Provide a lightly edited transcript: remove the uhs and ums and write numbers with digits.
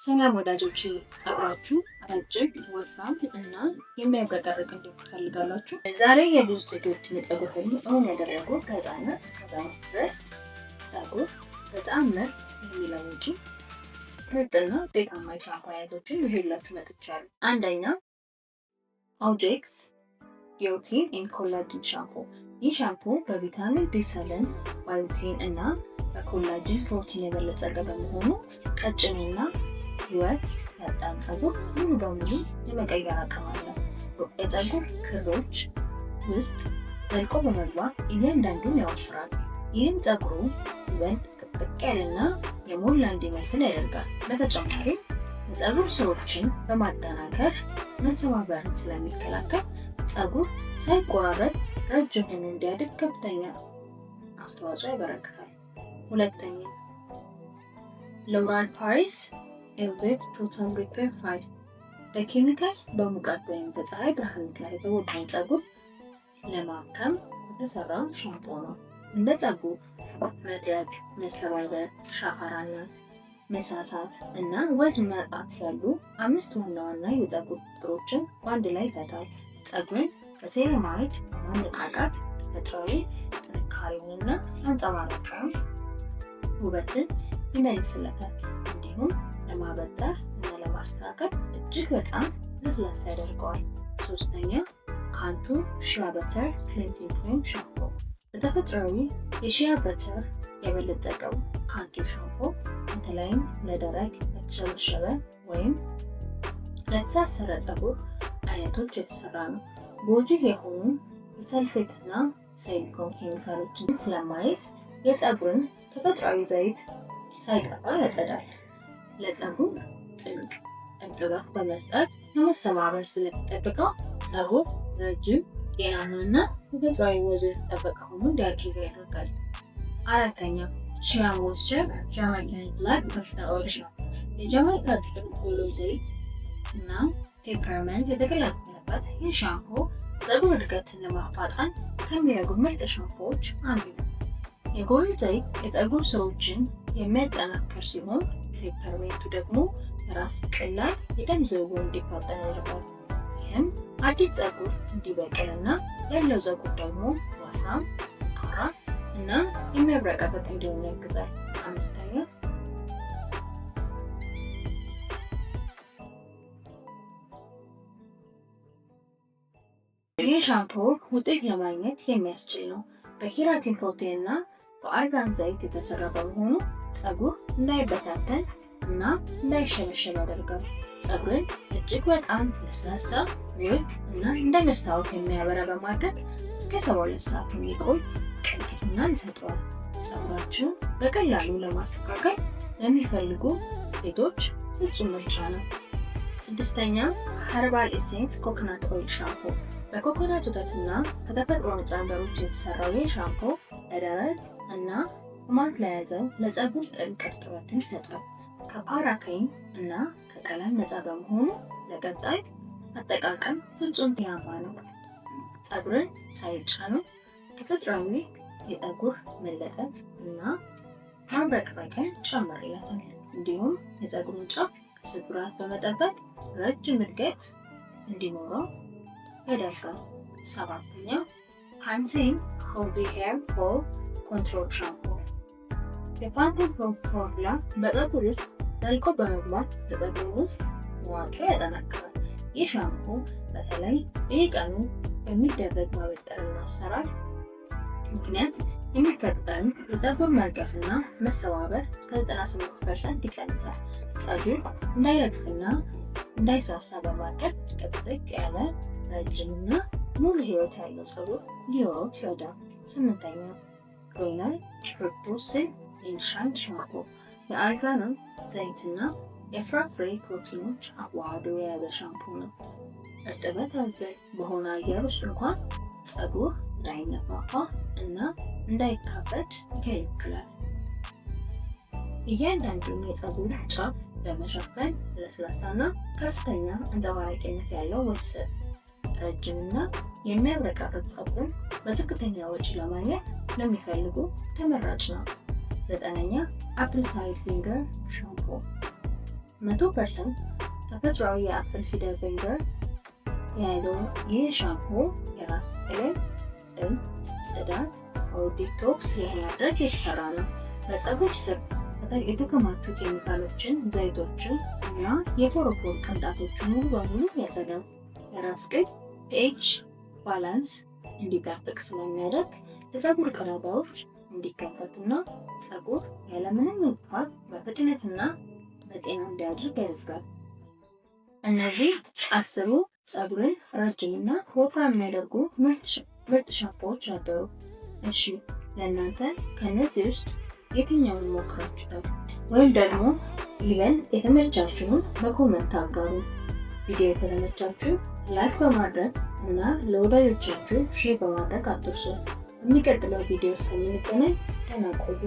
ሰላም ወዳጆቼ፣ ፀጉራችሁ አጭር፣ ወፍራም እና የሚያብረቀርቅ እንዲሆን ትፈልጋላችሁ? ዛሬ የብዙ ሴቶችን የፀጉር ህልም እውን ያደረጉ ከህፃናት እስከ አዛውንት ድረስ ፀጉር በጣም ምርጥ የሚለውጡ ምርጥና ውጤታማ የሻምፖ አይነቶችን ይዤላችሁ መጥቻለሁ። አንደኛ ኦጄክስ ቢዩቲን ኤንድ ኮላጅን ሻምፖ። ይህ ሻምፖ በቪታሚን ቢ7፣ ባዮቲን እና በኮላጅን ፕሮቲን የበለጸገ በመሆኑ ቀጭንና ህይወት ያጣን ፀጉር ሙሉ በሙሉ የመቀየር አቅም አለው። የፀጉር ክሮች ውስጥ ዘልቆ በመግባት እያንዳንዱን ያወፍራል። ይህም ፀጉሩ ይበልጥ ጥቅጥቅ ያለና የሞላ እንዲመስል ያደርጋል። በተጨማሪም የፀጉር ስሮችን በማጠናከር መሰባበርን ስለሚከላከል ፀጉር ሳይቆራረጥ ረጅም ሆኖ እንዲያድግ ከፍተኛ አስተዋጽኦ ያበረክታል። ሁለተኛ ሎራል ፓሪስ ኤልቬት ቶታል ሪፔር 5 በኬሚካል በሙቀት ወይም በፀሐይ ብርሃን ላይ የተጎዳውን ፀጉር ለማከም የተሰራ ሻምፖ ነው። እንደ ፀጉር መድረቅ፣ መሰባበር፣ ሻካራና መሳሳት እና ወዝ ማጣት ያሉ 5 ዋና ዋና የፀጉር ችግሮችን በአንድ ላይ ይፈታል። ፀጉርን በሴራማይድ ማነቃቃት ተፈጥሯዊ ጥንካሬውንና አንጸባራቂውን ውበትን ይመልስለታል። እንዲሁም ለማበጠር እና ለማስተካከል እጅግ በጣም ለስላሳ ያደርገዋል። ሶስተኛ ካንቱ ሺያ በተር ክሌንዚንግ ክሬም ሻምፖ። በተፈጥሯዊ የሺያ በተር የበለጸገው ካንቱ ሻምፖ በተለይም ለደረቅ፣ ለተሸበሸበ ወይም ለተሳሰረ ፀጉር አይነቶች የተሰራ ነው። ጎጂ የሆኑ የሰልፌትና ሲሊኮን ኬሚካሎችን ስለማይዝ የፀጉርን ተፈጥሯዊ ዘይት ሳይቀባ ያጸዳል። ለፀጉር ጥልቅ እርጥበት በመስጠት ለመሰባበር ስለሚጠብቀው ፀጉር ረጅም፣ ጤናማና ተፈጥሯዊ ወዙ የተጠበቀ ሆኖ እንዲያድግ ያደርጋል። አራተኛ ሺያ ሞይስቸር ጃማይካን ብላክ ካስተር ኦይል ሻምፖ። የጃማይካ ጥቅል ቆሎ ዘይት እና ፔፐርመንት የተቀላቀለበት ይህ ሻምፖ ፀጉር እድገትን ለማፋጠን ከሚረዱ ምርጥ ሻምፖዎች አንዱ ነው። የቆሎ ዘይት የፀጉር ስሮችን የሚያጠናክር ሲሆን ፔፐርሜንቱ ደግሞ ራስ ቅል ላይ የደም ዝውውር እንዲፋጠን ያደርጋል። ይህም አዲስ ፀጉር እንዲበቅልና ያለው ፀጉር ደግሞ ወፍራም፣ ጠንካራ እና የሚያብረቀርቅ እንዲሆን ያግዛል። አምስተኛ ይህ ሻምፖ ውጤት ለማግኘት የሚያስችል ነው። በኬራቲን ፕሮቲን እና በአርጋን ዘይት የተሰራ በመሆኑ ፀጉር እንዳይበታተን እና እንዳይሸበሸብ ያደርጋል። ፀጉርን እጅግ በጣም ለስላሳ፣ ውብ እና እንደ መስታወት የሚያበራ በማድረግ እስከ 72 ሰዓት የሚቆይ ቅልጥፍና ይሰጠዋል። ፀጉራችሁን በቀላሉ ለማስተካከል ለሚፈልጉ ሴቶች ፍጹም ምርጫ ነው። ስድስተኛ ኸርባል ኤሴንስ ኮኮናት ኦይል ሻምፖ። በኮኮናት ወተትና ከተፈጥሮ ንጥረ ነገሮች የተሰራው ይህ ሻምፖ ለደረቅ እና ቅባት ለያዘው ለፀጉር ጥልቅ እርጥበትን ይሰጣል። ከፓራካይን እና ከቀለም ነፃ በመሆኑ ለቀጣይ አጠቃቀም ፍጹም ጤናማ ነው። ፀጉርን ሳይጫኑ ተፈጥሯዊ የፀጉር መለጠጥ እና ማብረቅረቅን ጨምርለታል። እንዲሁም የፀጉሩን ጫፍ ከስብራት በመጠበቅ ረጅም እድገት እንዲኖረው ያደርጋል። ሰባተኛ ፓንቴን ሆልዲ ሄር ፎል ኮንትሮል ሻምፖ። የፓንቴን ፎርሙላ በፀጉር ውስጥ ዘልቆ በመግባት በፀጉር ውስጥ መዋቅር ያጠናክራል። ይህ ሻምፖ በተለይ በየቀኑ በሚደረግ ማበጠርና አሰራር ምክንያት የሚፈጠርን የፀጉር መርገፍና መሰባበር እስከ 98% ይቀንሳል። ፀጉር እንዳይረግፍና እንዳይሳሳ በማድረግ ጥቅጥቅ ያለ ረጅምና ሙሉ ህይወት ያለው ፀጉር እንዲኖረው ይረዳል። ስምንተኛ ክሮናል ፍሩክቶሲን ኢንሻንት ሻምፖ። የአርጋኖን ዘይትና የፍራፍሬ ፕሮቲኖች አዋህዶ የያዘ ሻምፖ ነው። እርጥበት አዘል በሆነ አየር ውስጥ እንኳን ፀጉር እንዳይነፋፋ እና እንዳይካበድ ይከለክላል። እያንዳንዱን የፀጉር ጫፍ በመሸፈን ለስላሳና ከፍተኛ አንጸባራቂነት ያለው ወስድ ረጅምና የሚያብረቀርቅ ፀጉርን በዝቅተኛ ወጪ ለማግኘት ለሚፈልጉ ተመራጭ ነው። 9ኛ አፕል ሳይድ ፊንገር ሻምፖ 100% ተፈጥሯዊ የአፕል ሲደር ቪኒገር የያዘው ይህ ሻምፖ የራስ ቅል ጽዳት ዲቶክስ ለማድረግ የተሰራ ነው። በፀጉር ስር የተከማቹ ኬሚካሎችን፣ ዘይቶችን እና የፎሮፎር ቅንጣቶችን ሙሉ በሙሉ ያጸዳል። የራስ ቅል pH ባላንስ እንዲጠብቅ ስለሚያደርግ የፀጉር ቀዳዳዎች እንዲከፈቱና ፀጉር ያለምንም እንቅፋት በፍጥነትና በጤና እንዲያድግ ያደርጋል። እነዚህ 10ሩ ፀጉርን ረጅምና ወፍራም የሚያደርጉ ምርጥ ሻምፖዎች ነበሩ። እሺ ለእናንተ ከነዚህ ውስጥ የትኛውን ሞክራችሁታል? ወይም ደግሞ ኢቨን የተመቻችሁን በኮመንት አጋሩ። ቪዲዮ ከተመቻችሁ ላይክ በማድረግ እና ለወዳጆቻችሁ ሼር በማድረግ አትርሱ። የሚቀጥለው ቪዲዮ እስከምንገናኝ ደህና ቆዩ።